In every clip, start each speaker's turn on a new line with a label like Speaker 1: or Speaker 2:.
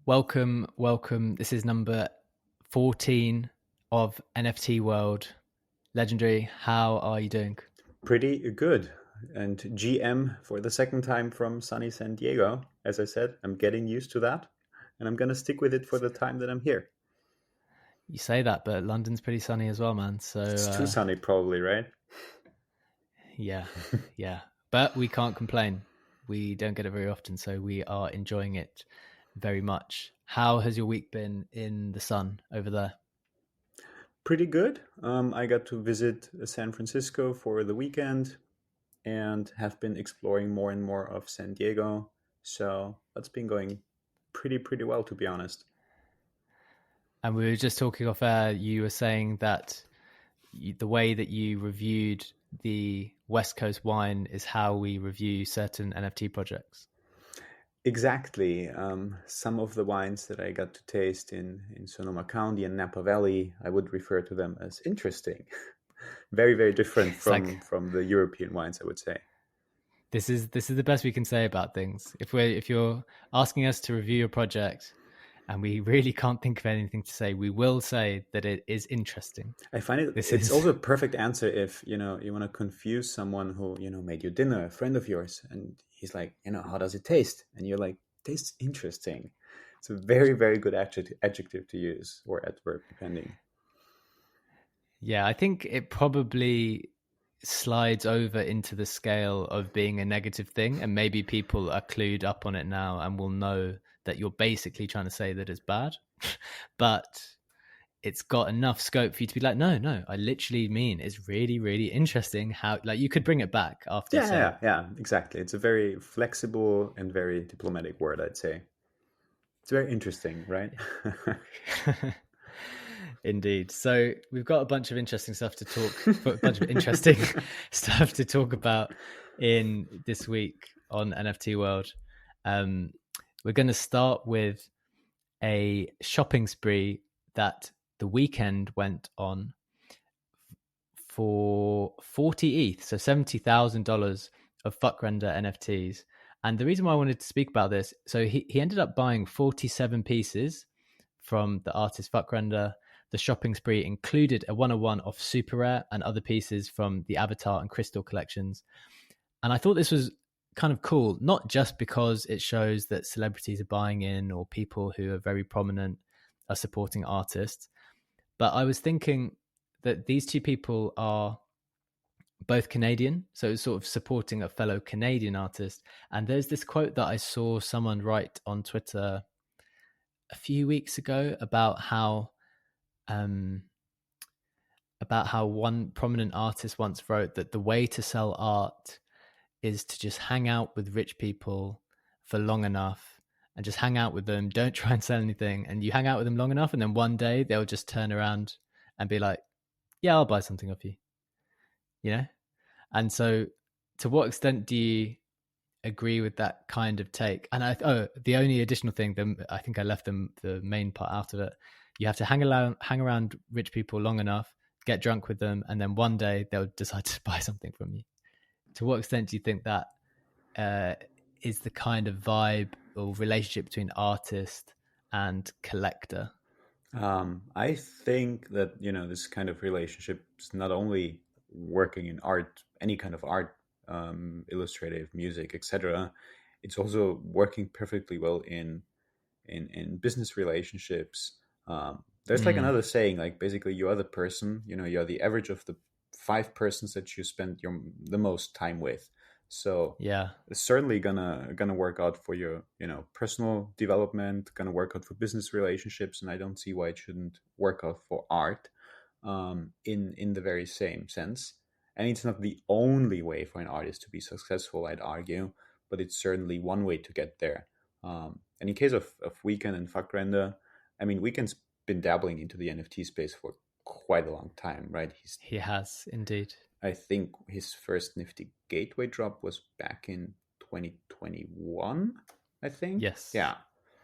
Speaker 1: Welcome, welcome. This is number 14 of NFT World. Legendary, how are you doing?
Speaker 2: Pretty good. And GM for the second time from sunny San Diego. As I said, I'm getting used to that, and I'm going to stick with it for the time that I'm here.
Speaker 1: You say that, but London's pretty sunny as well, man. So,
Speaker 2: It's too sunny, probably, right?
Speaker 1: yeah, yeah. But we can't complain. We don't get it very often, so we are enjoying it very much. How has your week been in the sun over there?
Speaker 2: Pretty good. I got to visit San Francisco for the weekend and have been exploring more and more of San Diego. So that's been going pretty well, to be honest.
Speaker 1: And we were just talking off air. You were saying that the way that you reviewed the West Coast wine is how we review certain NFT projects.
Speaker 2: Exactly. Some of the wines that I got to taste in Sonoma County and Napa Valley, I would refer to them as interesting. Very different
Speaker 1: It's like
Speaker 2: from the European wines, I would say.
Speaker 1: this is the best we can say about things. If you're asking us to review a project and we really can't think of anything to say, we will say that it is interesting.
Speaker 2: I find
Speaker 1: This
Speaker 2: it's
Speaker 1: is
Speaker 2: also a perfect answer if you want to confuse someone who made you dinner, a friend of yours, and he's like, how does it taste? And you're like, tastes interesting. It's a very good adjective to use, or adverb, depending.
Speaker 1: yeah, I think it probably slides over into the scale of being a negative thing, and maybe people are clued up on it now and will know that you're basically trying to say that it's bad. But it's got enough scope for you to be like, no, I literally mean it's really interesting how, like, you could bring it back after
Speaker 2: Yeah,
Speaker 1: saying
Speaker 2: yeah, yeah, exactly. It's a very flexible and very diplomatic word, I'd say. It's very interesting, right?
Speaker 1: it. Indeed. So we've got a bunch of interesting stuff to talk, a bunch of interesting stuff to talk about in this week on NFT World. We're going to start with a shopping spree that the Weeknd went on for 40 ETH, so $70,000 of Fvckrender NFTs. And the reason why I wanted to speak about this, so he ended up buying 47 pieces from the artist Fvckrender. The shopping spree included a 101 of Super Rare and other pieces from the Avatar and Crystal collections. And I thought this was kind of cool, not just because it shows that celebrities are buying in or people who are very prominent are supporting artists, but I was thinking that these two people are both Canadian, so it's sort of supporting a fellow Canadian artist. And there's this quote that I saw someone write on Twitter a few weeks ago um, about how one prominent artist once wrote that the way to sell art is to just hang out with rich people for long enough and just hang out with them. Don't try and sell anything. And you hang out with them long enough, and then one day they'll just turn around and be like, yeah, I'll buy something off you, you know? And so to what extent do you agree with that kind of take? And the only additional thing, I think I left the main part out of it. You have to hang around rich people long enough, get drunk with them, and then one day they'll decide to buy something from you. To what extent do you think that is the kind of vibe or relationship between artist and collector?
Speaker 2: I think that this kind of relationship is not only working in art, any kind of art, illustrative, music, etc. It's also working perfectly well in business relationships. There's like
Speaker 1: Mm,
Speaker 2: another saying, like basically you are the person, you're the average of the five persons that you spend the most time with. So
Speaker 1: yeah.
Speaker 2: it's certainly gonna work out for your personal development, gonna work out for business relationships, and I don't see why it shouldn't work out for art, in the very same sense. And it's not the only way for an artist to be successful, I'd argue, but it's certainly one way to get there. And in case of Weeknd and Fvckrender, I mean, Weeknd's been dabbling into the NFT space for quite a long time, right?
Speaker 1: He has indeed.
Speaker 2: I think his first Nifty Gateway drop was back in 2021, I think.
Speaker 1: Yes.
Speaker 2: Yeah.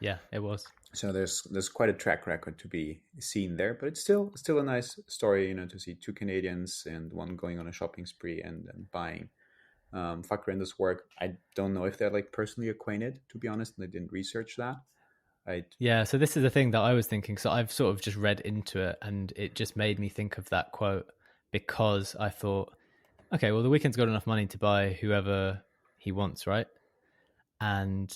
Speaker 1: Yeah, it was.
Speaker 2: So there's quite a track record to be seen there, but it's still a nice story, to see two Canadians and one going on a shopping spree and buying Fvckrender's work. I don't know if they're like personally acquainted, to be honest, and I didn't research that. I
Speaker 1: Yeah, so this is the thing that I was thinking. So I've sort of just read into it, and it just made me think of that quote because I thought, okay, well, the Weeknd's got enough money to buy whoever he wants, right? And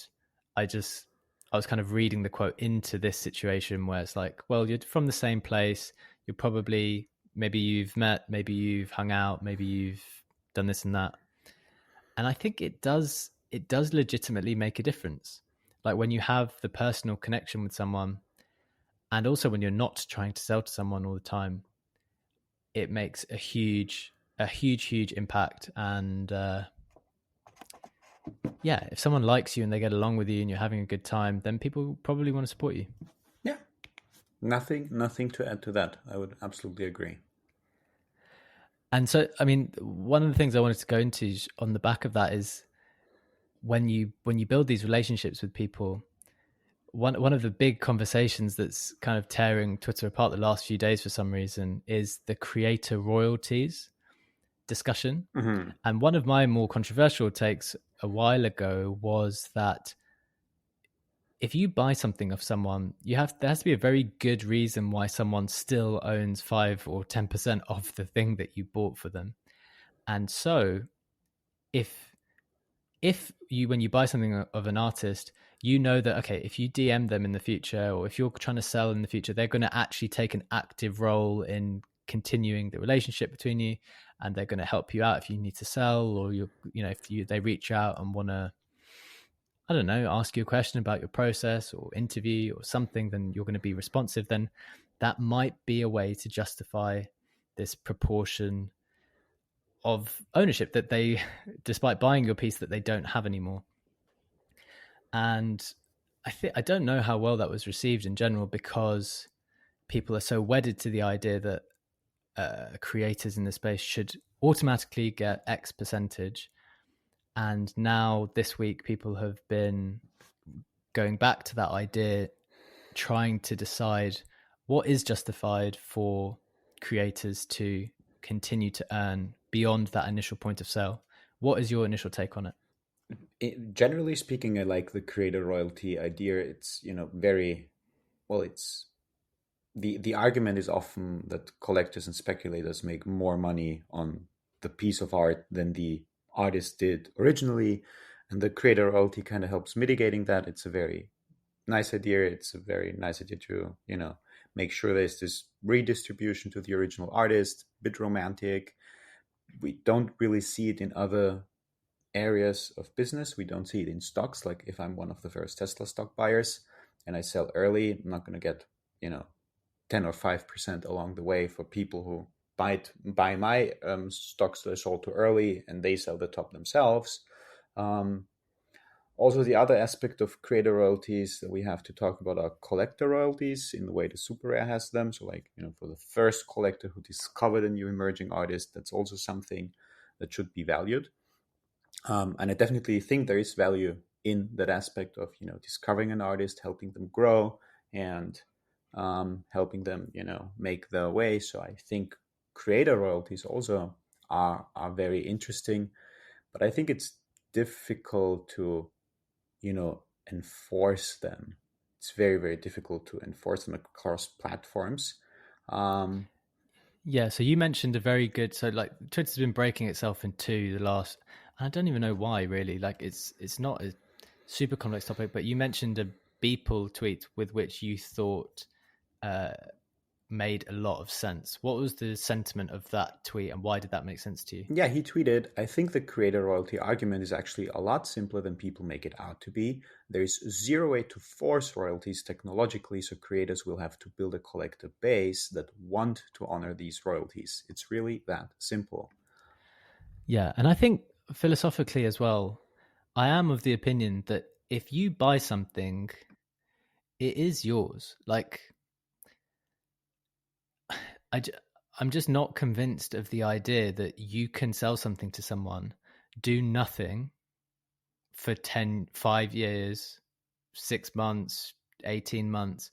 Speaker 1: I just, I was kind of reading the quote into this situation where it's like, well, you're from the same place. You're probably, maybe you've met, maybe you've hung out, maybe you've done this and that. And I think it does legitimately make a difference. Like when you have the personal connection with someone, and also when you're not trying to sell to someone all the time, it makes huge impact. And yeah, if someone likes you and they get along with you and you're having a good time, then people probably want to support you.
Speaker 2: Yeah, nothing to add to that. I would absolutely agree.
Speaker 1: And so, I mean, one of the things I wanted to go into on the back of that is when you build these relationships with people, one of the big conversations that's kind of tearing Twitter apart the last few days for some reason is the creator royalties discussion.
Speaker 2: Hmm.
Speaker 1: And one of my more controversial takes a while ago was that if you buy something of someone, there has to be a very good reason why someone still owns 5 or 10% of the thing that you bought for them. And so if you when you buy something of an artist, you know that okay, if you DM them in the future or if you're trying to sell in the future, they're going to actually take an active role in continuing the relationship between you, and they're going to help you out if you need to sell, or if they reach out and want to, I don't know, ask you a question about your process or interview or something, then you're going to be responsive. Then that might be a way to justify this proportion of ownership that they, despite buying your piece, that they don't have anymore. And I don't know how well that was received in general because people are so wedded to the idea that creators in the space should automatically get X percentage. And now this week, people have been going back to that idea, trying to decide what is justified for creators to continue to earn beyond that initial point of sale. What is your initial take on it?
Speaker 2: Generally speaking, I like the creator royalty idea. It's very well. It's the argument is often that collectors and speculators make more money on the piece of art than the artist did originally, and the creator royalty kind of helps mitigating that. It's a very nice idea. It's a very nice idea to make sure there's this redistribution to the original artist. A bit romantic. We don't really see it in other areas of business. We don't see it in stocks. Like if I'm one of the first Tesla stock buyers and I sell early, I'm not going to get 10 or 5% along the way for people who buy my stocks that I sold too early and they sell the top themselves. Also, the other aspect of creator royalties that we have to talk about are collector royalties in the way the super rare has them. So, like, for the first collector who discovered a new emerging artist, that's also something that should be valued. And I definitely think there is value in that aspect of discovering an artist, helping them grow, and helping them make their way. So I think creator royalties also are very interesting, but I think it's difficult to enforce them. It's very, very difficult to enforce them across platforms. Um,
Speaker 1: Yeah, so you mentioned a very good. So like Twitter's been breaking itself in two the last. I don't even know why really. Like it's not a super complex topic, but you mentioned a Beeple tweet with which you thought uh, made a lot of sense. What was the sentiment of that tweet, and why did that make sense to you?
Speaker 2: Yeah, he tweeted, I think the creator royalty argument is actually a lot simpler than people make it out to be. There is zero way to force royalties technologically, so creators will have to build a collective base that want to honor these royalties. It's really that simple.
Speaker 1: Yeah, and I think philosophically as well, I am of the opinion that if you buy something, it is yours. Like I, I'm just not convinced of the idea that you can sell something to someone, do nothing for 5 years, 6 months, 18 months,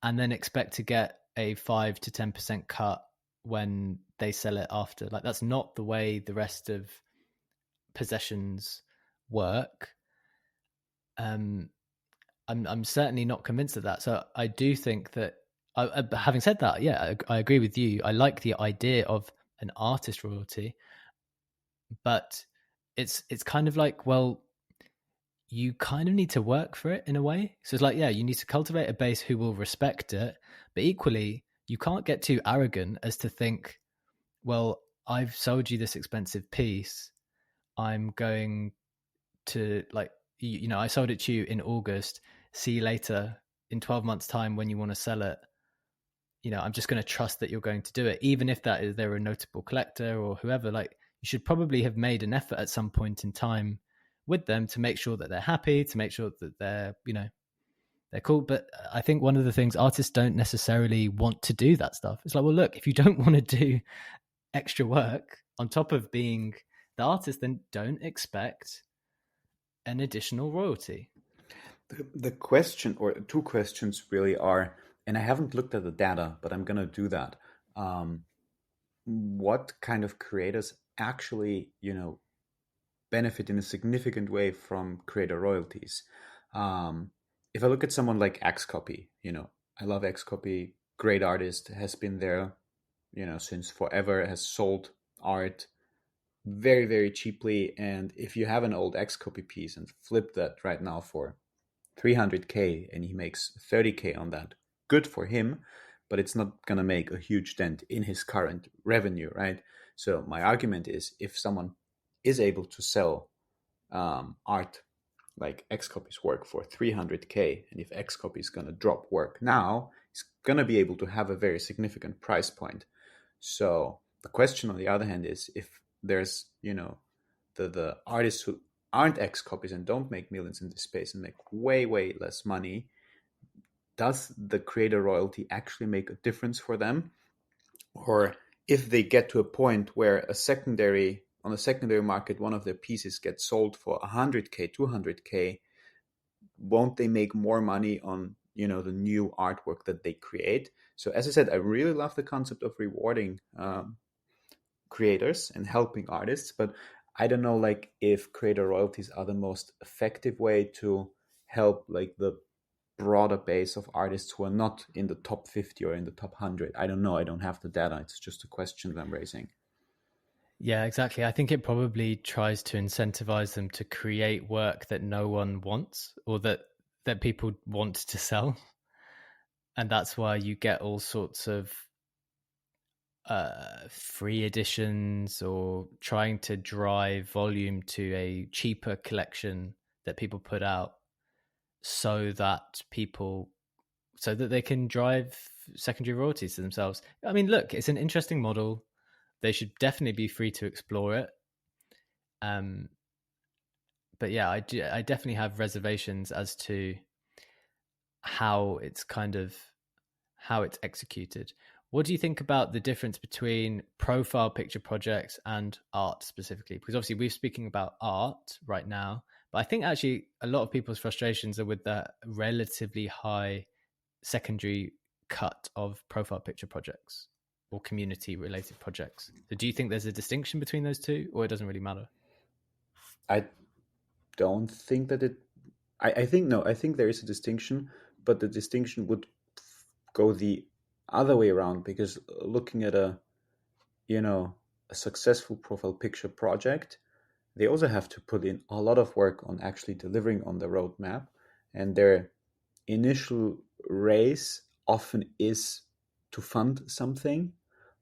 Speaker 1: and then expect to get a 5 to 10% cut when they sell it after. Like, that's not the way the rest of possessions work. Um, I'm certainly not convinced of that. So I do think that, having said that, yeah, I agree with you. I like the idea of an artist royalty, but it's kind of like, well, you kind of need to work for it in a way. So it's like, yeah, you need to cultivate a base who will respect it, but equally, you can't get too arrogant as to think, well, I've sold you this expensive piece. I'm going to, like, I sold it to you in August. See you later in 12 months' time when you want to sell it. I'm just going to trust that you're going to do it, even if that is they're a notable collector or whoever. Like, you should probably have made an effort at some point in time with them to make sure that they're happy, to make sure that they're cool. But I think one of the things, artists don't necessarily want to do that stuff. It's like, well, look, if you don't want to do extra work on top of being the artist, then don't expect an additional royalty.
Speaker 2: The question, or two questions really are, and I haven't looked at the data, but I'm going to do that. What kind of creators actually, benefit in a significant way from creator royalties? If I look at someone like Xcopy, I love Xcopy, great artist, has been there, since forever, has sold art very, very cheaply. And if you have an old Xcopy piece and flip that right now for 300K and he makes 30K on that, good for him, but it's not going to make a huge dent in his current revenue, right? So my argument is, if someone is able to sell art like Xcopy's work for 300K, and if Xcopy is going to drop work now, he's going to be able to have a very significant price point. So the question on the other hand is, if there's, the artists who aren't Xcopies and don't make millions in this space and make way, way less money, does the creator royalty actually make a difference for them? Or if they get to a point where on a secondary market, one of their pieces gets sold for 100K, 200K, won't they make more money on, the new artwork that they create? So as I said, I really love the concept of rewarding creators and helping artists, but I don't know, like, if creator royalties are the most effective way to help, like, the broader base of artists who are not in the top 50 or in the top 100. I don't know. I don't have the data. It's just a question that I'm raising.
Speaker 1: Yeah, exactly. I think it probably tries to incentivize them to create work that no one wants, or that people want to sell. And that's why you get all sorts of free editions, or trying to drive volume to a cheaper collection that people put out, so that they can drive secondary royalties to themselves. I mean, look, it's an interesting model. They should definitely be free to explore it. But yeah, I definitely have reservations as to how it's executed. What do you think about the difference between profile picture projects and art specifically? Because obviously we're speaking about art right now, but I think actually a lot of people's frustrations are with that relatively high secondary cut of profile picture projects or community related projects. So do you think there's a distinction between those two, or it doesn't really matter?
Speaker 2: I don't think that I think, no, I think there is a distinction, but the distinction would go the other way around, because looking at a successful profile picture project, they also have to put in a lot of work on actually delivering on the roadmap, and their initial raise often is to fund something.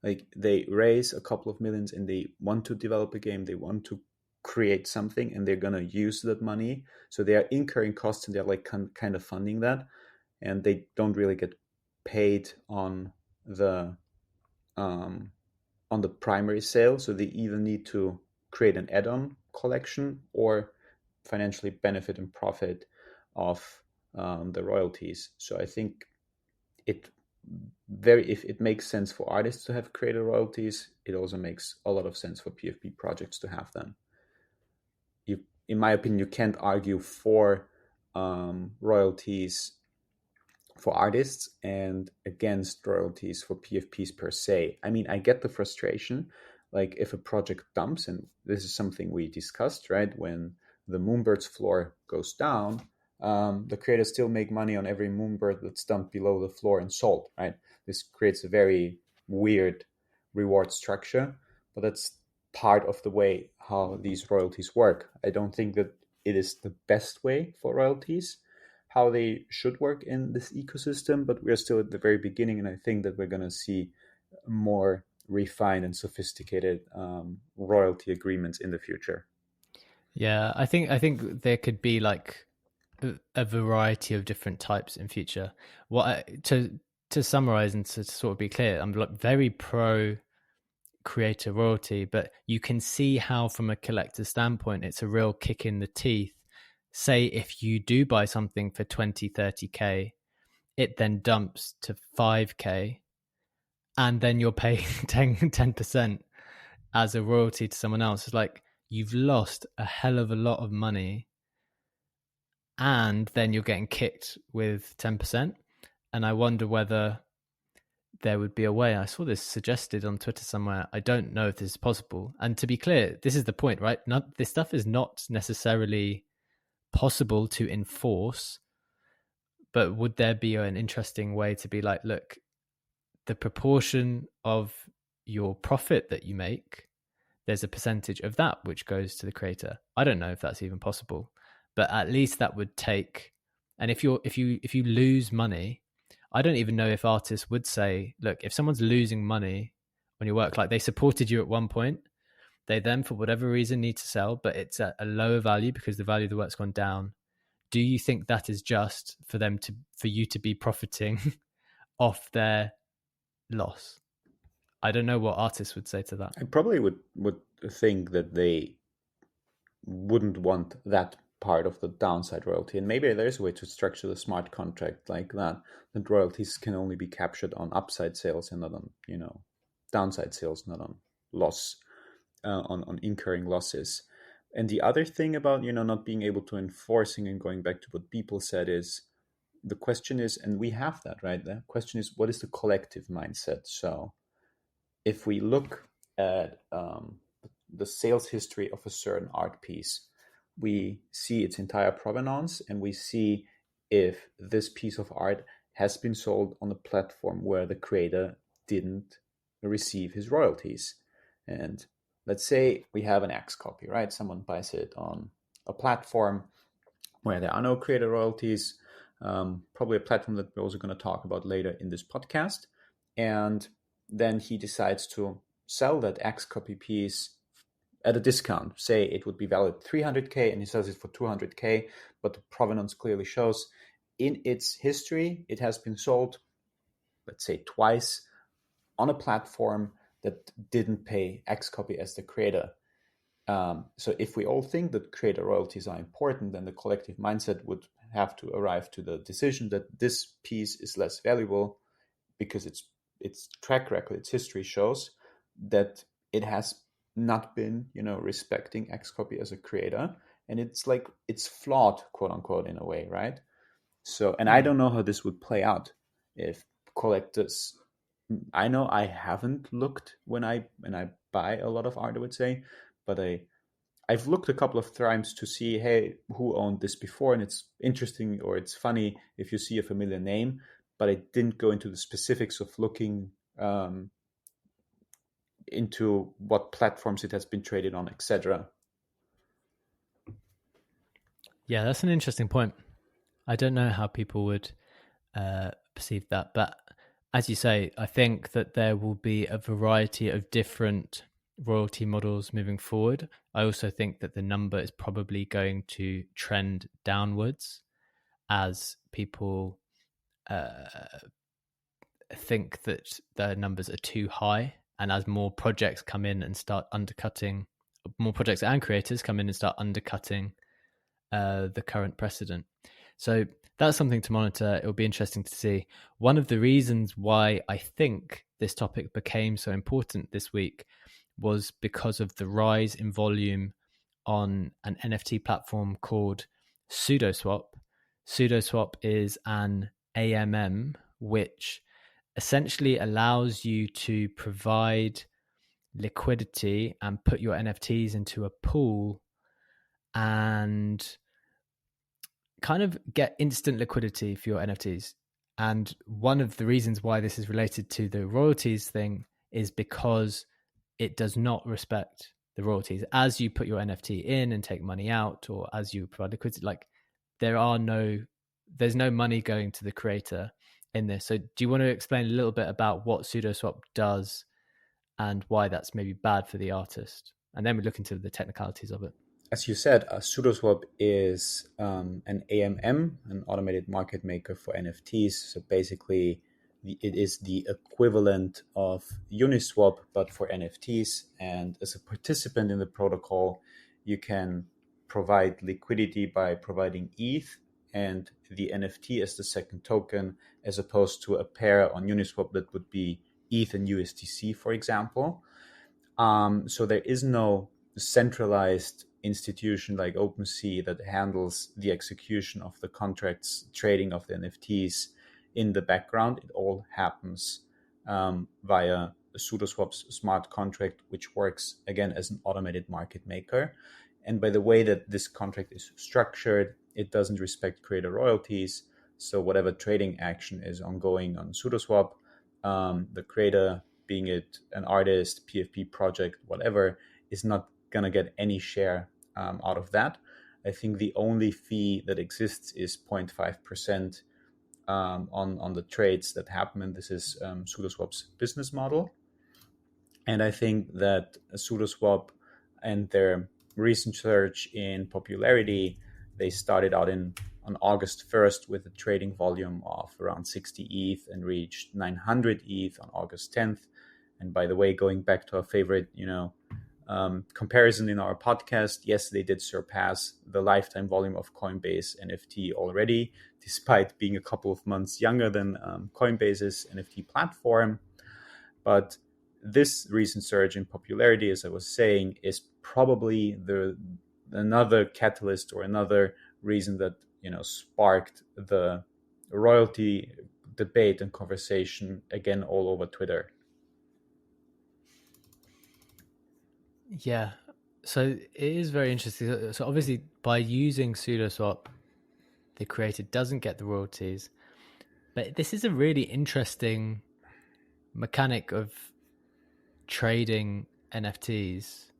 Speaker 2: Like, they raise a couple of millions and they want to develop a game, they want to create something, and they're going to use that money. So they are incurring costs and they're like kind of funding that, and they don't really get paid on the primary sale. So they either need to create an add-on collection or financially benefit and profit off the royalties. So I think it if it makes sense for artists to have creator royalties, it also makes a lot of sense for PFP projects to have them. In my opinion, you can't argue for royalties for artists and against royalties for PFPs per se. I mean, I get the frustration. Like, if a project dumps, and this is something we discussed, right? When the Moonbirds floor goes down, the creators still make money on every moonbird that's dumped below the floor and sold, right? This creates a very weird reward structure, but that's part of the way how these royalties work. I don't think that it is the best way for royalties, how they should work in this ecosystem, but we're still at the very beginning, and I think that we're going to see more refined and sophisticated royalty agreements in the future.
Speaker 1: Yeah, I think there could be like a variety of different types in future. To summarize and to sort of be clear, I'm like very pro creator royalty, but you can see how from a collector standpoint it's a real kick in the teeth. Say if you do buy something for 20, 30k, it then dumps to 5k, and then you're paying 10% as a royalty to someone else. It's like you've lost a hell of a lot of money, and then you're getting kicked with 10%. And I wonder whether there would be a way. I saw this suggested on Twitter somewhere. I don't know if this is possible. And to be clear, this is the point, right? This stuff is not necessarily possible to enforce, but would there be an interesting way to be like, look, the proportion of your profit that you make, there's a percentage of that which goes to the creator. I don't know if that's even possible, but at least that would take. And if you lose money, I don't even know if artists would say, look, if someone's losing money on your work, like they supported you at one point, they then for whatever reason need to sell, but it's at a lower value because the value of the work's gone down. Do you think that is just for you to be profiting off their loss? I don't know what artists would say to that.
Speaker 2: I probably would think that they wouldn't want that part of the downside royalty. And maybe there's a way to structure the smart contract like that, that royalties can only be captured on upside sales and not on, downside sales, not on loss, on incurring losses. And the other thing about, not being able to enforcing and going back to what people said is, the question is, and we have that, right? The question is, what is the collective mindset? So if we look at the sales history of a certain art piece, we see its entire provenance and we see if this piece of art has been sold on a platform where the creator didn't receive his royalties. And let's say we have an X copy, right? Someone buys it on a platform where there are no creator royalties, probably a platform that we're also going to talk about later in this podcast. And then he decides to sell that X copy piece at a discount. Say it would be valued 300k and he sells it for 200k, but the provenance clearly shows in its history it has been sold, let's say, twice on a platform that didn't pay X copy as the creator. So if we all think that creator royalties are important, then the collective mindset would have to arrive to the decision that this piece is less valuable because its track record, its history shows that it has not been, respecting X copy as a creator, and it's flawed, quote unquote, in a way, right? So, and I don't know how this would play out if collectors. I know I haven't looked when I buy a lot of art, I would say, but I've looked a couple of times to see, hey, who owned this before, and it's interesting or it's funny if you see a familiar name, but I didn't go into the specifics of looking into what platforms it has been traded on, etc.
Speaker 1: Yeah, that's an interesting point. I don't know how people would perceive that, but as you say, I think that there will be a variety of different royalty models moving forward. I also think that the number is probably going to trend downwards as people think that the numbers are too high, and as more projects come in and start undercutting, more projects and creators come in and start undercutting the current precedent. So that's something to monitor. It will be interesting to see. One of the reasons why I think this topic became so important this week was because of the rise in volume on an NFT platform called SudoSwap. SudoSwap is an AMM which essentially allows you to provide liquidity and put your NFTs into a pool and kind of get instant liquidity for your NFTs. And one of the reasons why this is related to the royalties thing is because it does not respect the royalties. As you put your NFT in and take money out, or as you provide liquidity, like there's no money going to the creator in this. So do you want to explain a little bit about what SudoSwap does and why that's maybe bad for the artist? And then we look into the technicalities of it.
Speaker 2: As you said, SudoSwap is an AMM, an automated market maker for NFTs. So basically, it is the equivalent of Uniswap, but for NFTs. And as a participant in the protocol, you can provide liquidity by providing ETH and the NFT as the second token, as opposed to a pair on Uniswap that would be ETH and USDC, for example. So there is no centralized institution like OpenSea that handles the execution of the contracts, trading of the NFTs in the background. It all happens via SudoSwap's smart contract, which works again as an automated market maker. And by the way that this contract is structured, it doesn't respect creator royalties. So whatever trading action is ongoing on SudoSwap, the creator, being it an artist, PFP project, whatever, is not going to get any share out of that. I think the only fee that exists is 0.5% on the trades that happen, and this is SudoSwap's business model. And I think that SudoSwap and their recent surge in popularity, they started out on August 1st with a trading volume of around 60 ETH and reached 900 ETH on August 10th. And by the way, going back to our favorite, comparison in our podcast, yes, they did surpass the lifetime volume of Coinbase NFT already, despite being a couple of months younger than Coinbase's NFT platform. But this recent surge in popularity, as I was saying, is probably another catalyst or another reason that sparked the royalty debate and conversation again all over Twitter.
Speaker 1: Yeah. So it is very interesting. So obviously by using SudoSwap, the creator doesn't get the royalties. But this is a really interesting mechanic of trading NFTs.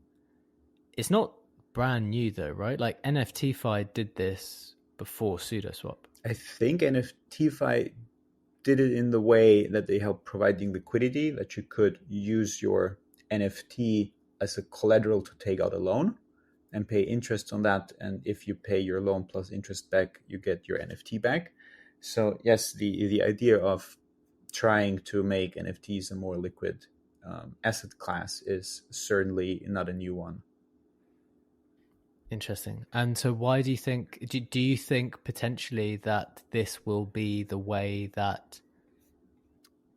Speaker 1: It's not brand new though, right? Like NFTFi did this before SudoSwap.
Speaker 2: I think NFTFi did it in the way that they help providing liquidity, that you could use your NFT as a collateral to take out a loan and pay interest on that. And if you pay your loan plus interest back, you get your NFT back. So yes, the idea of trying to make NFTs a more liquid asset class is certainly not a new one.
Speaker 1: Interesting. And so why do you think, do you think potentially that this will be the way that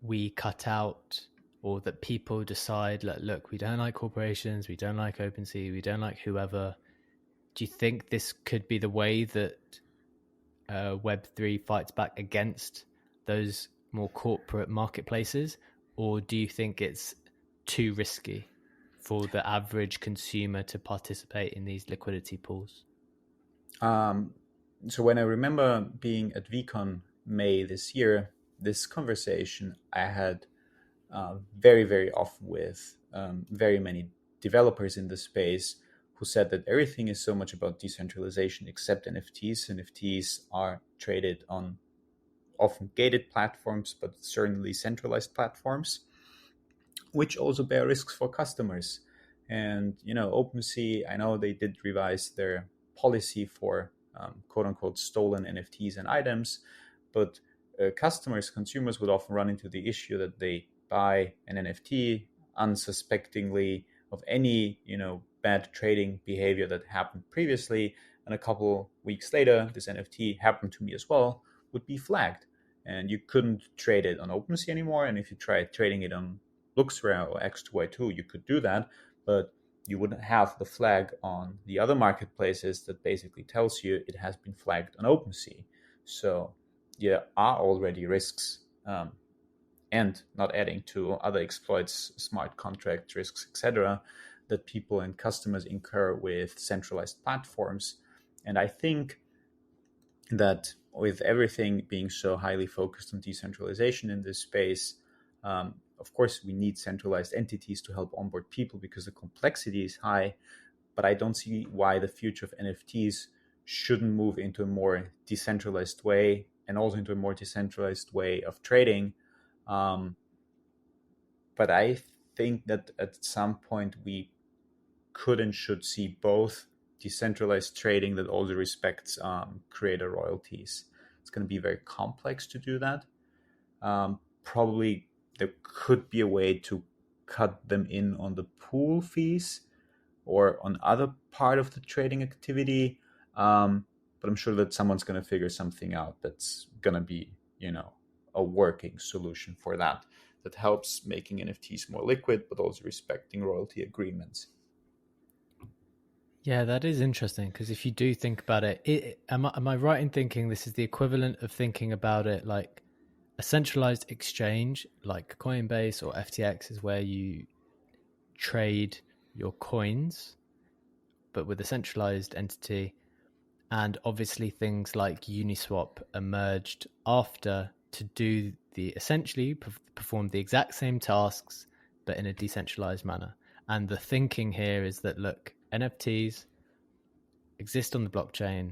Speaker 1: we cut out, or that people decide, look, we don't like corporations, we don't like OpenSea, we don't like whoever? Do you think this could be the way that Web3 fights back against those more corporate marketplaces? Or do you think it's too risky for the average consumer to participate in these liquidity pools?
Speaker 2: So when I remember being at VCon May this year, this conversation I had very, very often with very many developers in the space who said that everything is so much about decentralization except NFTs. NFTs are traded on often gated platforms, but certainly centralized platforms, which also bear risks for customers. And, OpenSea, I know they did revise their policy for quote unquote stolen NFTs and items, but consumers would often run into the issue that they buy an NFT unsuspectingly of any, bad trading behavior that happened previously. And a couple weeks later, this NFT happened to me as well, would be flagged. And you couldn't trade it on OpenSea anymore. And if you tried trading it on LooksRare or X2Y2, you could do that, but you wouldn't have the flag on the other marketplaces that basically tells you it has been flagged on OpenSea. So there are already risks, and not adding to other exploits, smart contract risks, etc., that people and customers incur with centralized platforms. And I think that with everything being so highly focused on decentralization in this space, of course, we need centralized entities to help onboard people because the complexity is high. But I don't see why the future of NFTs shouldn't move into a more decentralized way and also into a more decentralized way of trading. Um, but I think that at some point we could and should see both decentralized trading that also respects creator royalties. It's going to be very complex to do that. Probably there could be a way to cut them in on the pool fees or on other part of the trading activity. But I'm sure that someone's going to figure something out that's going to be, a working solution for that that helps making NFTs more liquid, but also respecting royalty agreements.
Speaker 1: Yeah, that is interesting because if you do think about it, am I right in thinking this is the equivalent of thinking about it like a centralized exchange like Coinbase or FTX is where you trade your coins, but with a centralized entity. And obviously, things like Uniswap emerged after to do the essentially perform the exact same tasks, but in a decentralized manner. And the thinking here is that look, NFTs exist on the blockchain.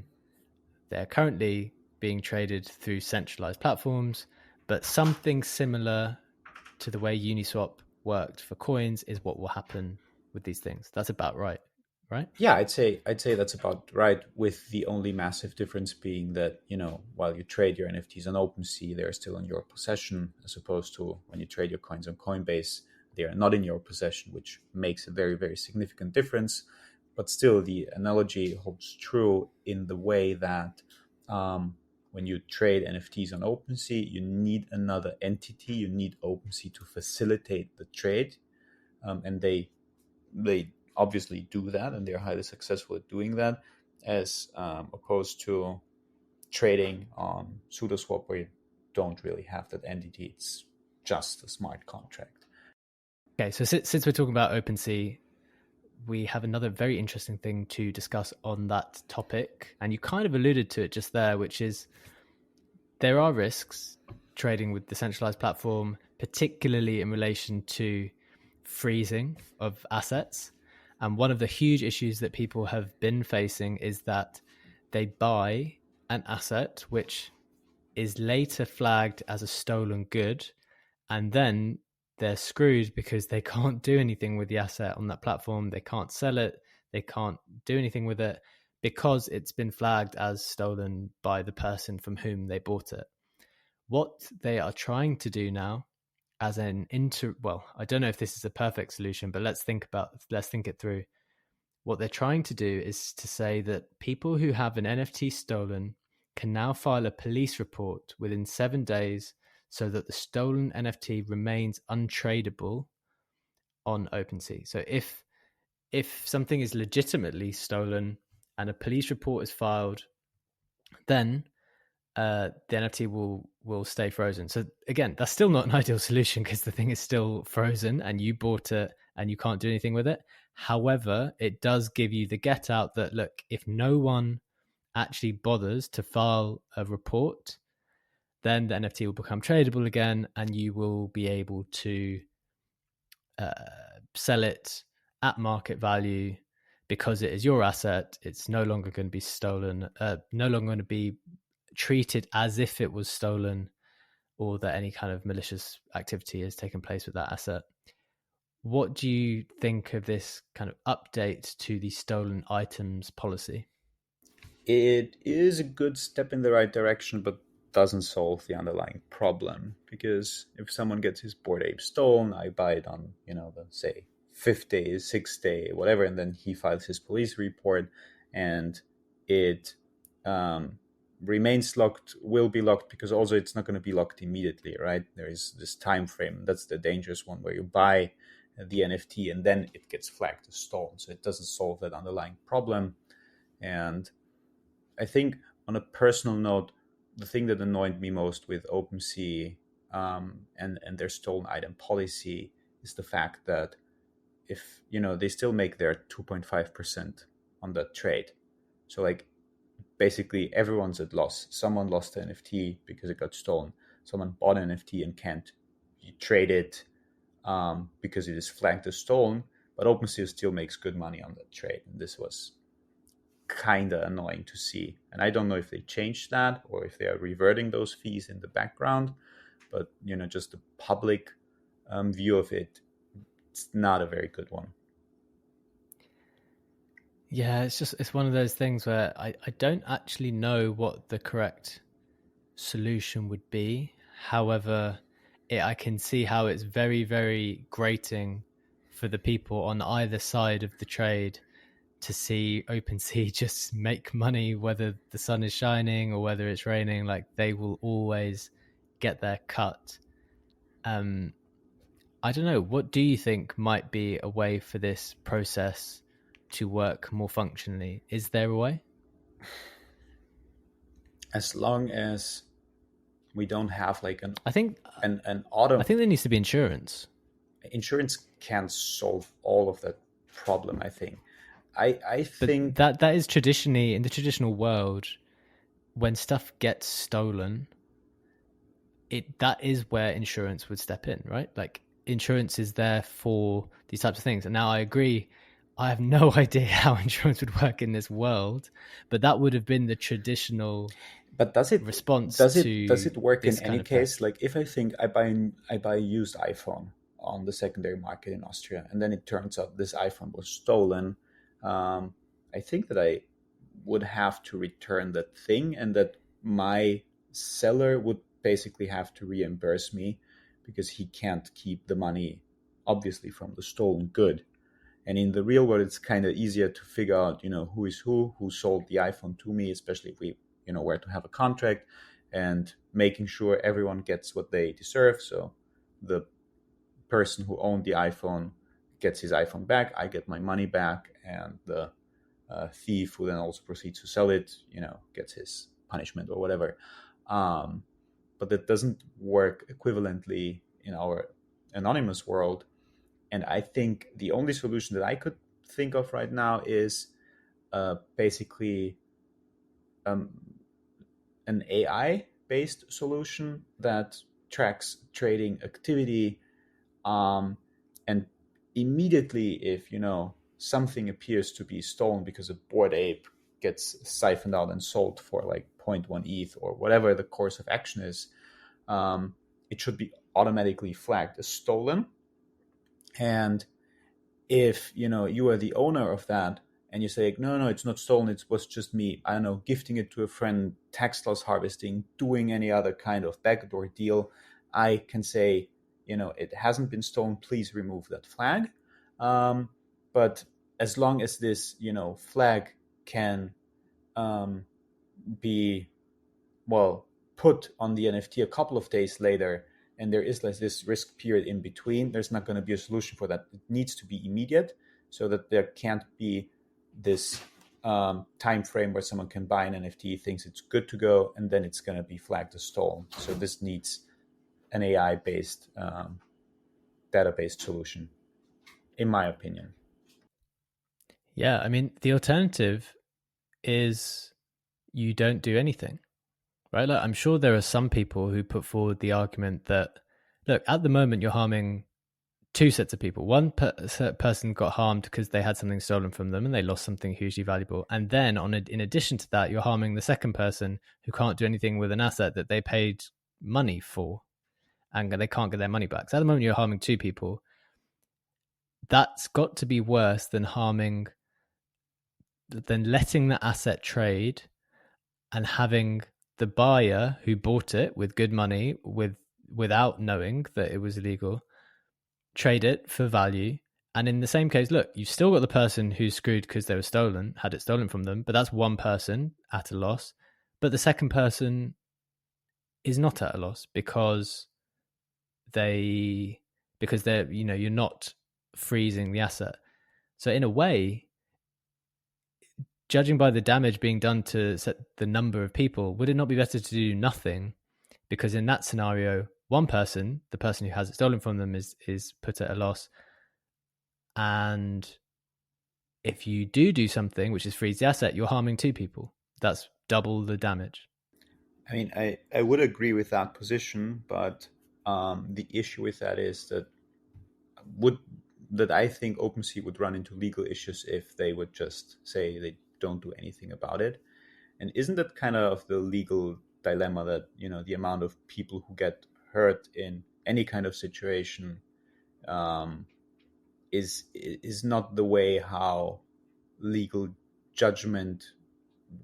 Speaker 1: They're currently being traded through centralized platforms, but something similar to the way Uniswap worked for coins is what will happen with these things. That's about right, right?
Speaker 2: Yeah, I'd say that's about right. With the only massive difference being that while you trade your NFTs on OpenSea, they're still in your possession, as opposed to when you trade your coins on Coinbase, they are not in your possession, which makes a very very significant difference. But still, the analogy holds true in the way that when you trade NFTs on OpenSea, you need another entity. You need OpenSea to facilitate the trade, and they obviously do that, and they're highly successful at doing that, as opposed to trading on SudoSwap, where you don't really have that entity. It's just a smart contract.
Speaker 1: Okay, so since we're talking about OpenSea, we have another very interesting thing to discuss on that topic. And you kind of alluded to it just there, which is there are risks trading with the centralized platform, particularly in relation to freezing of assets. And one of the huge issues that people have been facing is that they buy an asset which is later flagged as a stolen good, and then they're screwed because they can't do anything with the asset on that platform. They can't sell it. They can't do anything with it because it's been flagged as stolen by the person from whom they bought it. What they are trying to do now as an well, I don't know if this is a perfect solution, but let's think it through. What they're trying to do is to say that people who have an NFT stolen can now file a police report within 7 days so that the stolen NFT remains untradeable on OpenSea. So if something is legitimately stolen and a police report is filed, then the NFT will stay frozen. So again, that's still not an ideal solution because the thing is still frozen and you bought it and you can't do anything with it. However, it does give you the get out that look, if no one actually bothers to file a report, then the NFT will become tradable again and you will be able to uh, sell it at market value because it is your asset. It's no longer going to be stolen, no longer going to be treated as if it was stolen or that any kind of malicious activity has taken place with that asset. What do you think of this kind of update to the stolen items policy?
Speaker 2: It is a good step in the right direction, but doesn't solve the underlying problem. Because if someone gets his Bored Ape stolen, I buy it on, the say fifth day, sixth day, whatever, and then he files his police report, and it remains locked, will be locked, because also it's not going to be locked immediately, right? There is this time frame. That's the dangerous one, where you buy the NFT and then it gets flagged as stolen. So it doesn't solve that underlying problem. And I think, on a personal note, the thing that annoyed me most with OpenSea and their stolen item policy is the fact that if they still make their 2.5% on that trade. So like basically everyone's at loss. Someone lost an NFT because it got stolen. Someone bought an NFT and can't trade it because it is flagged as stolen. But OpenSea still makes good money on that trade. And this was kind of annoying to see. And I don't know if they changed that or if they are reverting those fees in the background. But, just the public view of it, it's not a very good one.
Speaker 1: Yeah, it's one of those things where I don't actually know what the correct solution would be. However, I can see how it's very, very grating for the people on either side of the trade to see OpenSea just make money, whether the sun is shining or whether it's raining. Like, they will always get their cut. I don't know. What do you think might be a way for this process to work more functionally? Is there a way?
Speaker 2: As long as we don't have like
Speaker 1: I think
Speaker 2: an auto.
Speaker 1: I think there needs to be insurance.
Speaker 2: Insurance can't solve all of that problem, I think. I think
Speaker 1: that is traditionally, in the traditional world, when stuff gets stolen, that is where insurance would step in, right? Like, insurance is there for these types of things. And now I agree, I have no idea how insurance would work in this world, but that would have been the traditional response.
Speaker 2: Does it work in any case?
Speaker 1: Theft.
Speaker 2: Like, if I think I buy a used iPhone on the secondary market in Austria, and then it turns out this iPhone was stolen, I think that I would have to return that thing, and that my seller would basically have to reimburse me because he can't keep the money, obviously, from the stolen good. And in the real world, it's kind of easier to figure out, who is who sold the iPhone to me, especially if we, were to have a contract, and making sure everyone gets what they deserve. So the person who owned the iPhone gets his iPhone back, I get my money back, and the thief who then also proceeds to sell it, gets his punishment or whatever. But that doesn't work equivalently in our anonymous world. And I think the only solution that I could think of right now is basically an AI-based solution that tracks trading activity, and immediately, if something appears to be stolen because a Bored Ape gets siphoned out and sold for like 0.1 ETH or whatever the course of action is, it should be automatically flagged as stolen. And if you are the owner of that, and you say, no, it's not stolen, it was just me, I don't know, gifting it to a friend, tax loss harvesting, doing any other kind of backdoor deal, I can say, it hasn't been stolen, please remove that flag. But as long as this, flag can be, put on the NFT a couple of days later, and there is this risk period in between, there's not going to be a solution for that. It needs to be immediate, so that there can't be this time frame where someone can buy an NFT, thinks it's good to go, and then it's going to be flagged as stolen. So this needs an AI-based, data-based solution, in my opinion.
Speaker 1: Yeah, I mean, the alternative is you don't do anything, right? Like, I'm sure there are some people who put forward the argument that, look, at the moment you're harming two sets of people. One person got harmed because they had something stolen from them and they lost something hugely valuable. And then in addition to that, you're harming the second person who can't do anything with an asset that they paid money for, and they can't get their money back. So at the moment you're harming two people. That's got to be worse than letting the asset trade and having the buyer who bought it with good money, without knowing that it was illegal, trade it for value. And in the same case, look, you've still got the person who's screwed because they were stolen, had it stolen from them, but that's one person at a loss. But the second person is not at a loss because they're, you're not freezing the asset. So in a way, judging by the damage being done to the number of people, would it not be better to do nothing? Because in that scenario, one person, the person who has it stolen from them, is put at a loss. And if you do something, which is freeze the asset, you're harming two people. That's double the damage.
Speaker 2: I mean, I would agree with that position, but the issue with that is would that I think OpenSea would run into legal issues if they would just say they don't do anything about it. And isn't that kind of the legal dilemma that, the amount of people who get hurt in any kind of situation um, is not the way how legal judgment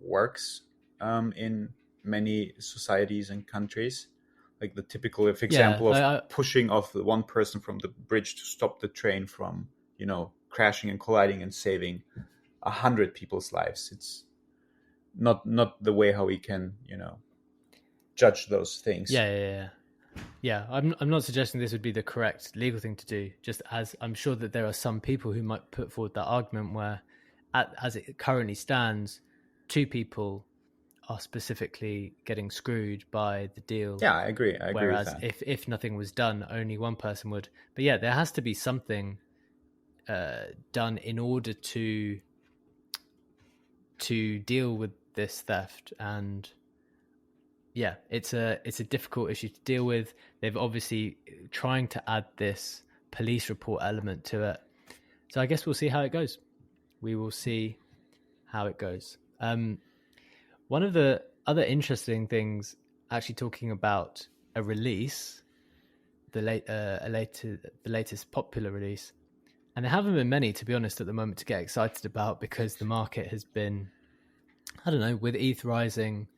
Speaker 2: works in many societies and countries. Like the typical
Speaker 1: Yeah,
Speaker 2: example of pushing off the one person from the bridge to stop the train from, crashing and colliding and saving 100 people's lives. It's not the way how we can, judge those things.
Speaker 1: yeah. I'm not suggesting this would be the correct legal thing to do. Just as I'm sure that there are some people who might put forward that argument where, as it currently stands, two people are specifically getting screwed by the deal.
Speaker 2: Yeah, I agree. I agree with
Speaker 1: Whereas
Speaker 2: that.
Speaker 1: if nothing was done, only one person would. But yeah, there has to be something done in order to deal with this theft. And yeah, it's a difficult issue to deal with. They've obviously trying to add this police report element to it. So I guess we'll see how it goes. We will see how it goes. One of the other interesting things, actually talking about a release, the latest popular release, and there haven't been many, to be honest, at the moment to get excited about because the market has been, I don't know, with ETH rising,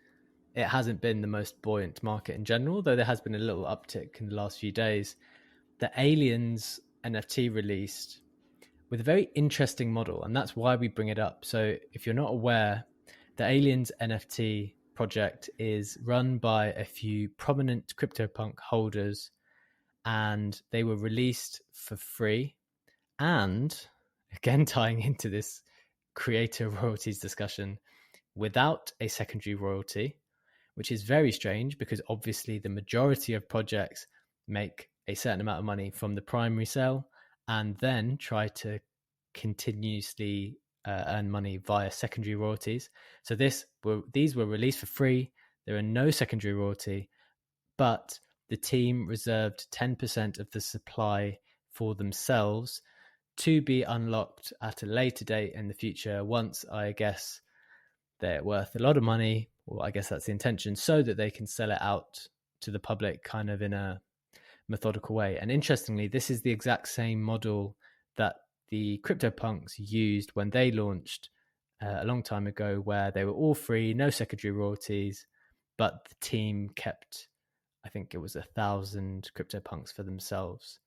Speaker 1: it hasn't been the most buoyant market in general, though there has been a little uptick in the last few days. The 8liens NFT released with a very interesting model, and that's why we bring it up. So if you're not aware, the 8liens NFT project is run by a few prominent CryptoPunk holders, and they were released for free. And again, tying into this creator royalties discussion, without a secondary royalty, which is very strange because obviously the majority of projects make a certain amount of money from the primary sale and then try to continuously earn money via secondary royalties. So these were released for free. There are no secondary royalty, but the team reserved 10% of the supply for themselves to be unlocked at a later date in the future once, I guess, they're worth a lot of money, or I guess that's the intention, so that they can sell it out to the public kind of in a methodical way. And interestingly, this is the exact same model that the CryptoPunks used when they launched a long time ago, where they were all free, no secondary royalties, but the team kept, I think it was 1,000 CryptoPunks for themselves.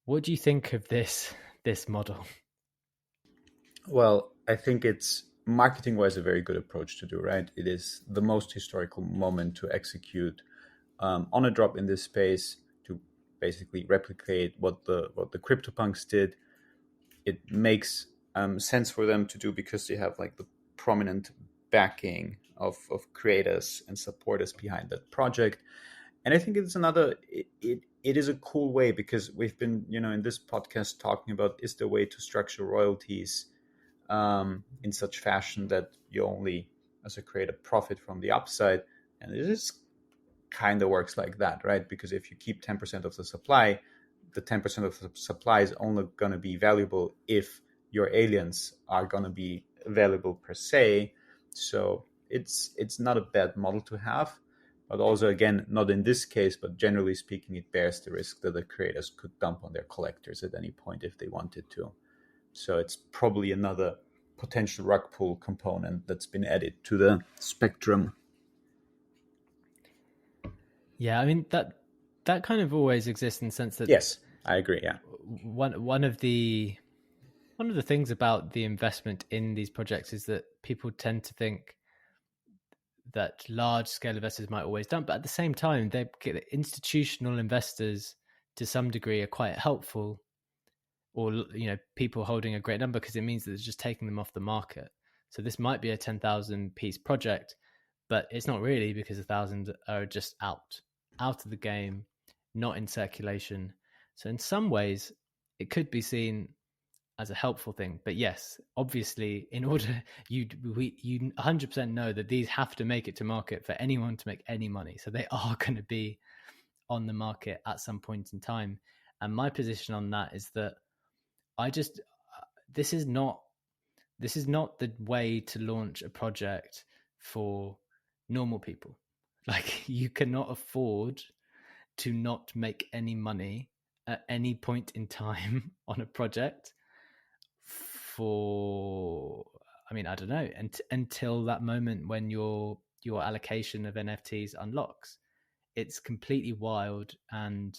Speaker 1: What do you think of this model?
Speaker 2: Well, I think it's marketing wise a very good approach to do, right? It is the most historical moment to execute on a drop in this space to basically replicate what the CryptoPunks did. It makes sense for them to do because they have like the prominent backing of creators and supporters behind that project. And I think it's it is a cool way because we've been, in this podcast talking about is the way to structure royalties in such fashion that you only, as a creator, profit from the upside. And it is kind of works like that, right? Because if you keep 10% of the supply, the 10% of the supply is only going to be valuable if your 8liens are going to be valuable per se. So it's not a bad model to have, but also again, not in this case, but generally speaking, it bears the risk that the creators could dump on their collectors at any point if they wanted to. So it's probably another potential rug pull component that's been added to the spectrum.
Speaker 1: Yeah, I mean that kind of always exists in the sense that
Speaker 2: Yes, I agree. Yeah,
Speaker 1: one of the things about the investment in these projects is that people tend to think that large scale investors might always dump, but at the same time, they get institutional investors to some degree are quite helpful, or people holding a great number because it means that it's just taking them off the market. So this might be a 10,000 piece project, but it's not really because 1,000 are just out of the game, not in circulation. So in some ways, it could be seen as a helpful thing. But yes, obviously, in order you 100% know that these have to make it to market for anyone to make any money. So they are going to be on the market at some point in time. And my position on that is that I just this is not the way to launch a project for normal people. Like, you cannot afford to not make any money at any point in time on a project for, I mean, I don't know, until that moment when your allocation of NFTs unlocks. It's completely wild and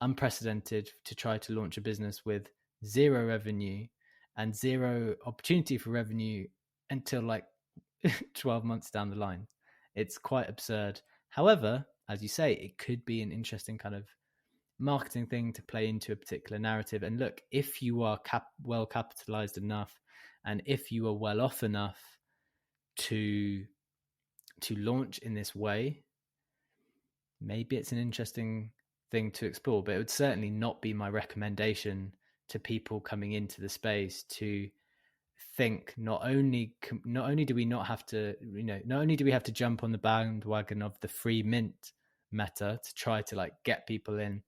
Speaker 1: unprecedented to try to launch a business with zero revenue and zero opportunity for revenue until like 12 months down the line. It's quite absurd. However, as you say, it could be an interesting kind of marketing thing to play into a particular narrative. And look, if you are well capitalized enough, and if you are well off enough to launch in this way, maybe it's an interesting thing to explore. But it would certainly not be my recommendation to people coming into the space to think not only do we not have to, not only do we have to jump on the bandwagon of the free mint meta to try to like get people in,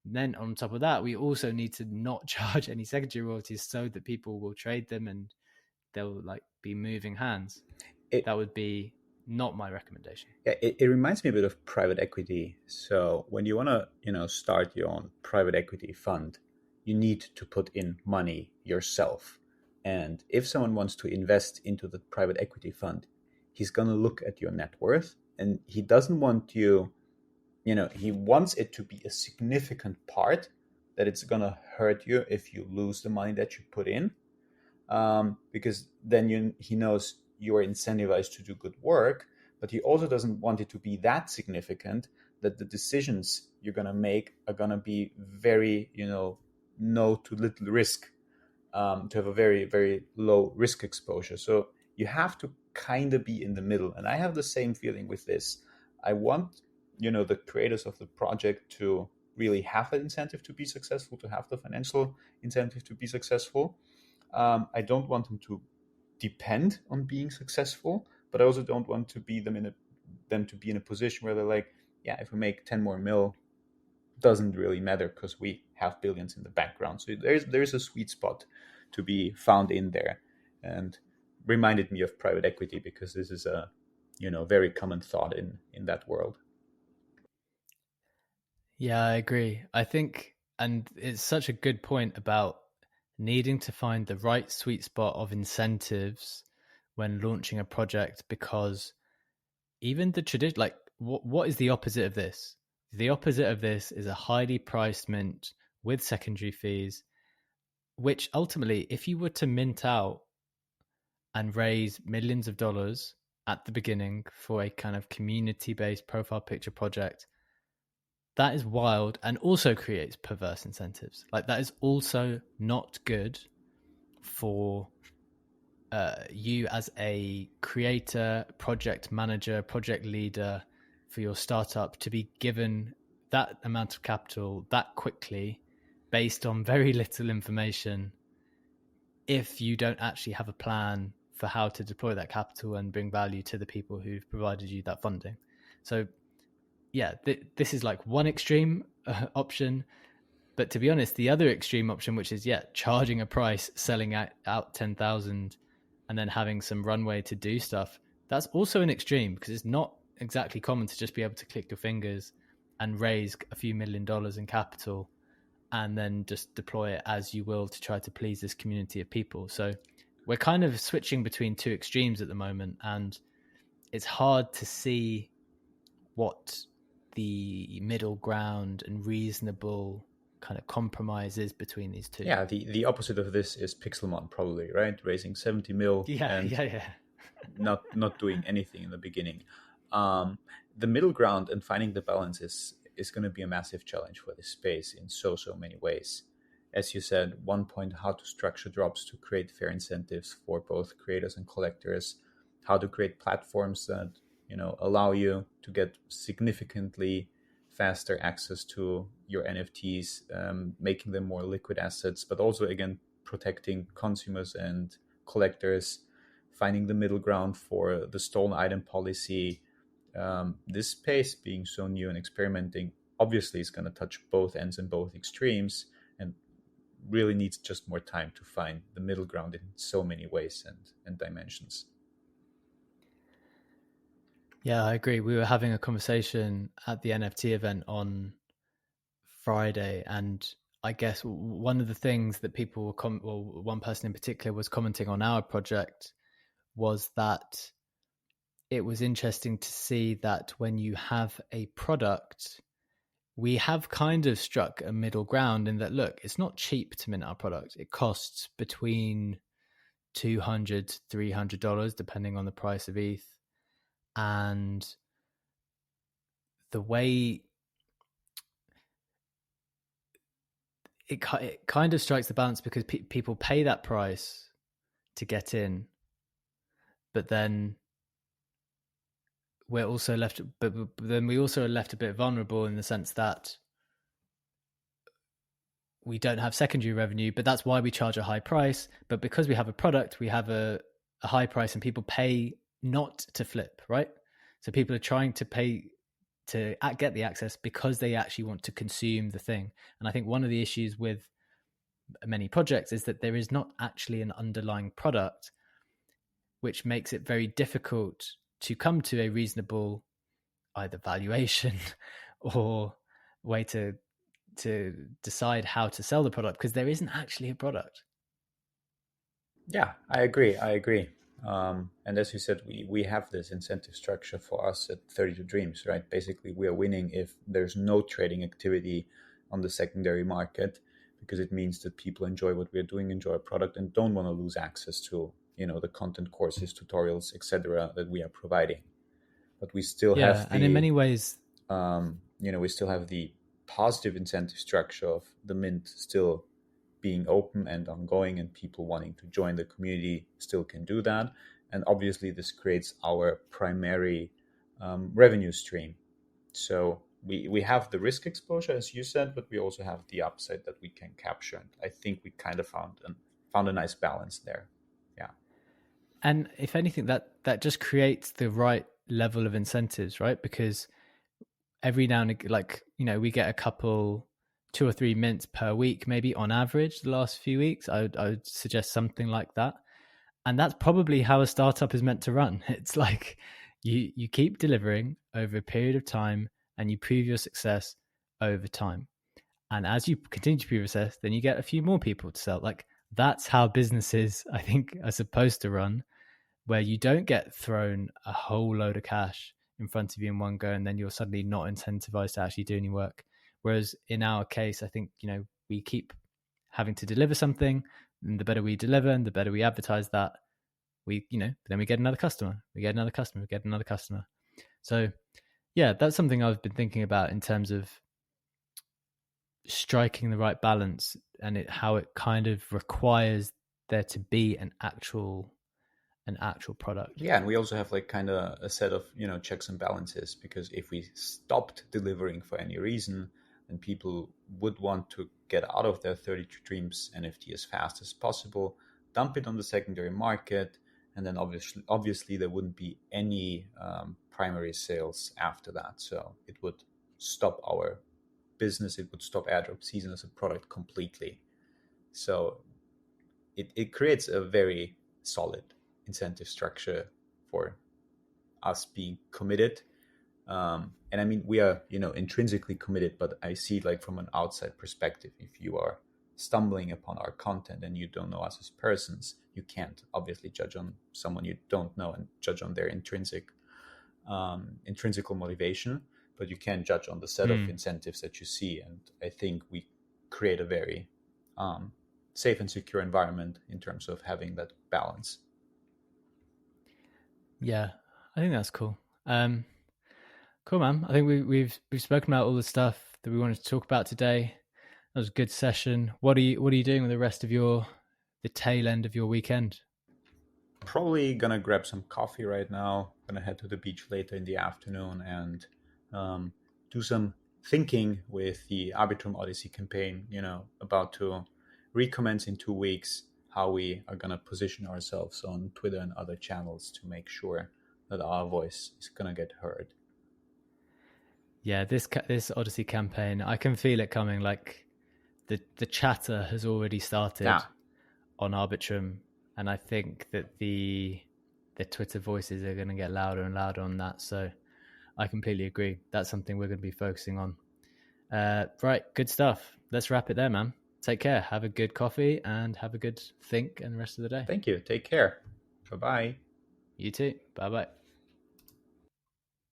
Speaker 1: then on top of that we also need to not charge any secondary royalties so that people will trade them and they'll like be moving hands. That would be not my recommendation.
Speaker 2: Yeah, it reminds me a bit of private equity. So when you want to, start your own private equity fund, you need to put in money yourself. And if someone wants to invest into the private equity fund, he's going to look at your net worth, and he doesn't want you, he wants it to be a significant part that it's going to hurt you if you lose the money that you put in. Because then he knows you are incentivized to do good work, but he also doesn't want it to be that significant that the decisions you're going to make are going to be very, no to little risk, to have a very, very low risk exposure. So you have to kind of be in the middle. And I have the same feeling with this. I want, the creators of the project to really have an incentive to be successful, to have the financial incentive to be successful. I don't want them to depend on being successful, but I also don't want to be them to be in a position where they're like, yeah, if we make 10 more mil, doesn't really matter because we have billions in the background. So there's a sweet spot to be found in there, and reminded me of private equity because this is a very common thought in that world.
Speaker 1: Yeah, I agree. I think, and it's such a good point about needing to find the right sweet spot of incentives when launching a project, because even the tradition, like what is the opposite of this? The opposite of this is a highly priced mint with secondary fees, which ultimately, if you were to mint out and raise millions of dollars at the beginning for a kind of community-based profile picture project, that is wild and also creates perverse incentives. Like, that is also not good for you as a creator, project manager, project leader for your startup to be given that amount of capital that quickly based on very little information if you don't actually have a plan for how to deploy that capital and bring value to the people who've provided you that funding. So yeah, this is like one extreme option. But to be honest, the other extreme option, which is, charging a price, selling out 10,000 and then having some runway to do stuff, that's also an extreme because it's not exactly common to just be able to click your fingers and raise a few $1 million in capital and then just deploy it as you will to try to please this community of people. So we're kind of switching between two extremes at the moment, and it's hard to see what the middle ground and reasonable kind of compromises between these two.
Speaker 2: Yeah, the opposite of this is Pixelmon, probably, right? Raising 70 mil and not doing anything in the beginning. The middle ground and finding the balance is going to be a massive challenge for this space in so many ways. As you said, one point, how to structure drops to create fair incentives for both creators and collectors, how to create platforms that allow you to get significantly faster access to your NFTs, making them more liquid assets, but also, again, protecting consumers and collectors, finding the middle ground for the stolen item policy. This space being so new and experimenting obviously is going to touch both ends and both extremes, and really needs just more time to find the middle ground in so many ways and dimensions.
Speaker 1: Yeah, I agree. We were having a conversation at the NFT event on Friday, and I guess one of the things that people were well, one person in particular was commenting on our project was that it was interesting to see that when you have a product, we have kind of struck a middle ground in that, look, it's not cheap to mint our product. It costs between $200 to $300 depending on the price of ETH. And the way it kind of strikes the balance, because people pay that price to get in, but then we're also left, but then we also are left a bit vulnerable in the sense that we don't have secondary revenue, but that's why we charge a high price. But because we have a product, we have a high price, and people pay not to flip, right? So people are trying to pay to get the access because they actually want to consume the thing. And I think one of the issues with many projects is that there is not actually an underlying product, which makes it very difficult to come to a reasonable either valuation or way to decide how to sell the product, because there isn't actually a product.
Speaker 2: Yeah, I agree. I agree. And as you said, we have this incentive structure for us at 32 Dreams, right? Basically, we are winning if there's no trading activity on the secondary market, because it means that people enjoy what we're doing, enjoy our product, and don't want to lose access to, the content, courses, tutorials, etc. that we are providing. But we still
Speaker 1: Yeah,
Speaker 2: have
Speaker 1: and in
Speaker 2: the,
Speaker 1: many ways,
Speaker 2: we still have the positive incentive structure of the mint still being open and ongoing, and people wanting to join the community still can do that. And obviously, this creates our primary revenue stream. So we have the risk exposure, as you said, but we also have the upside that we can capture. And I think we kind of found a nice balance there. Yeah.
Speaker 1: and if anything, that just creates the right level of incentives, right? Because every now and again, like, we get a couple, 2 or 3 mints per week, maybe on average. The last few weeks, I would suggest something like that. And that's probably how a startup is meant to run. It's like you keep delivering over a period of time, and you prove your success over time. And as you continue to prove your success, then you get a few more people to sell. Like, that's how businesses, I think, are supposed to run, where you don't get thrown a whole load of cash in front of you in one go, and then you're suddenly not incentivized to actually do any work. Whereas in our case, I think, we keep having to deliver something, and the better we deliver and the better we advertise that, then we get another customer, we get another customer, we get another customer. So yeah, that's something I've been thinking about in terms of striking the right balance, and how it kind of requires there to be an actual product.
Speaker 2: Yeah, and we also have like kind of a set of checks and balances, because if we stopped delivering for any reason, then people would want to get out of their 32 Dreams NFT as fast as possible, dump it on the secondary market, and then obviously there wouldn't be any primary sales after that. So it would stop our business. It would stop airdrop season as a product completely. So it creates a very solid incentive structure for us being committed. And I mean, we are, intrinsically committed, but I see it like from an outside perspective. If you are stumbling upon our content and you don't know us as persons, you can't obviously judge on someone you don't know and judge on their intrinsical motivation, but you can judge on the set of incentives that you see. And I think we create a very safe and secure environment in terms of having that balance.
Speaker 1: Yeah, I think that's cool. Cool, man. I think we've spoken about all the stuff that we wanted to talk about today. That was a good session. What are you doing with the rest of the tail end of your weekend?
Speaker 2: Probably gonna grab some coffee right now. Gonna head to the beach later in the afternoon and do some thinking with the Arbitrum Odyssey campaign. About to recommence in 2 weeks how we are going to position ourselves on Twitter and other channels to make sure that our voice is going to get heard.
Speaker 1: Yeah, this Odyssey campaign, I can feel it coming. Like the chatter has already started on Arbitrum, and I think that the Twitter voices are going to get louder and louder on that. So I completely agree. That's something we're going to be focusing on. Right, good stuff. Let's wrap it there, man. Take care. Have a good coffee and have a good think and the rest of the day.
Speaker 2: Thank you. Take care. Bye-bye.
Speaker 1: You too. Bye-bye.